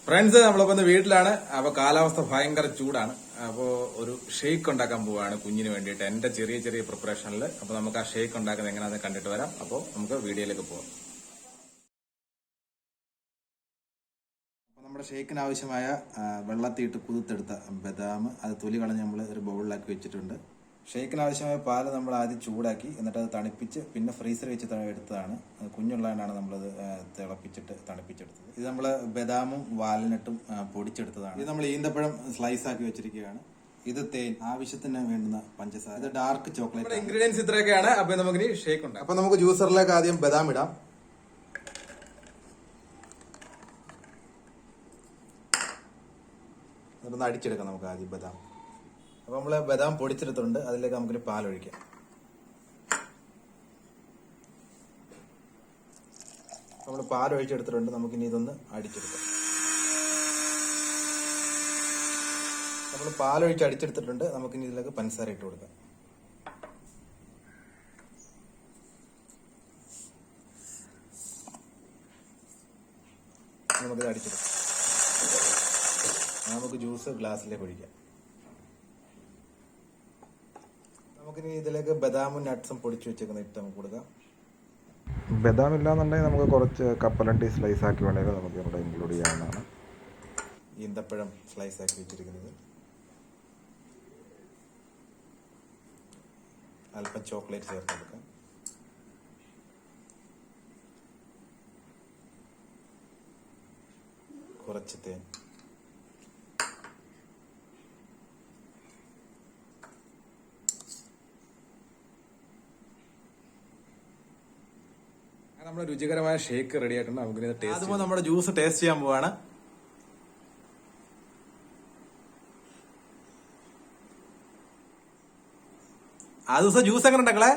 Friends, നമ്മളിപ്പോ വീട്ടിലാണ്. അപ്പൊ കാലാവസ്ഥ ഭയങ്കര ചൂടാണ്. അപ്പോ ഒരു ഷേക്ക് ഉണ്ടാക്കാൻ പോവാണ് കുഞ്ഞിന് വേണ്ടിയിട്ട്, എന്റെ ചെറിയ ചെറിയ പ്രിപ്പറേഷനിൽ. അപ്പൊ നമുക്ക് ആ ഷേക്ക് ഉണ്ടാക്കുന്നത് എങ്ങനെയാണെന്ന് കണ്ടിട്ട് വരാം. അപ്പോൾ നമുക്ക് വീഡിയോയിലേക്ക് പോവാം. നമ്മുടെ ഷേക്കിന് ആവശ്യമായ വെള്ളത്തിയിട്ട് കുതിർത്തെടുത്ത ബദാം, അത് തൊലി കളഞ്ഞ് നമ്മൾ ഒരു ബൗളിലാക്കി വെച്ചിട്ടുണ്ട്. ഷേക്കിന് ആവശ്യമായ പാല് നമ്മൾ ആദ്യം ചൂടാക്കി, എന്നിട്ട് അത് തണുപ്പിച്ച് പിന്നെ ഫ്രീസർ വെച്ച് എടുത്തതാണ്. കുഞ്ഞുള്ളതുകൊണ്ടാണ് നമ്മളത് തിളപ്പിച്ചിട്ട് തണുപ്പിച്ചെടുത്തത്. ഇത് നമ്മൾ ബദാമും വാൽനട്ടും പൊടിച്ചെടുത്തതാണ്. ഇത് നമ്മൾ ഈന്തപ്പഴം സ്ലൈസ് ആക്കി വെച്ചിരിക്കുകയാണ്. ഇത് തേൻ, ആവശ്യത്തിന് വേണ്ടുന്ന പഞ്ചസാര, ഇത് ഡാർക്ക് ചോക്ലേറ്റ്. ഇൻഗ്രീഡിയൻസ് ഇത്രയൊക്കെയാണ്. അപ്പൊ നമുക്ക് ഷേക്ക് ഉണ്ട്. അപ്പൊ നമുക്ക് ജ്യൂസറിലേക്ക് ആദ്യം ബദാം ഇടാം. ഒന്ന് അടിച്ചെടുക്കാം നമുക്ക് ആദ്യം ബദാം. അപ്പൊ നമ്മള് ബദാം പൊടിച്ചെടുത്തിട്ടുണ്ട്, അതിലേക്ക് നമുക്കൊരു പാലൊഴിക്കാം. നമ്മൾ പാലൊഴിച്ചെടുത്തിട്ടുണ്ട്, നമുക്കിനി ഇതൊന്ന് അടിച്ചെടുക്കാം. നമ്മൾ പാലൊഴിച്ച് അടിച്ചെടുത്തിട്ടുണ്ട്, നമുക്കിനി ഇതിലേക്ക് പഞ്ചസാര ഇട്ട് കൊടുക്കാം. നമുക്കിത് അടിച്ചെടുക്കാം. നമുക്ക് ജ്യൂസ് ഗ്ലാസ്സിലേക്ക് ഒഴിക്കാം. നമുക്കിനി ഇതിലേക്ക് ബദാമും നട്ട്സും പൊടിച്ചു വെച്ചേക്കുന്ന ഇട്ട് നമുക്ക് കൊടുക്കാം. ബദാം ഇല്ലാന്നുണ്ടെങ്കിൽ നമുക്ക് കുറച്ച് കപ്പലണ്ടി സ്ലൈസ് ആക്കി വേണമെങ്കിൽ നമുക്ക് ഇവിടെ ഇൻക്ലൂഡ് ചെയ്യാവുന്നതാണ്. ഈന്തപ്പഴം സ്ലൈസ് ആക്കി വെച്ചിരിക്കുന്നത്, അല്പം ചോക്ലേറ്റ് ചേർത്ത് കൊടുക്കാം. കുറച്ച് തേൻ, നമ്മുടെ രുചികരമായ ഷേക്ക് റെഡി ആയിട്ടുണ്ട്. നമുക്ക് ടേസ്റ്റ് നമ്മുടെ ജ്യൂസ് ടേസ്റ്റ് ചെയ്യാൻ പോവാണ്. ആ ദിവസം ജ്യൂസ് എങ്ങനെ ഉണ്ടാക്കളെ?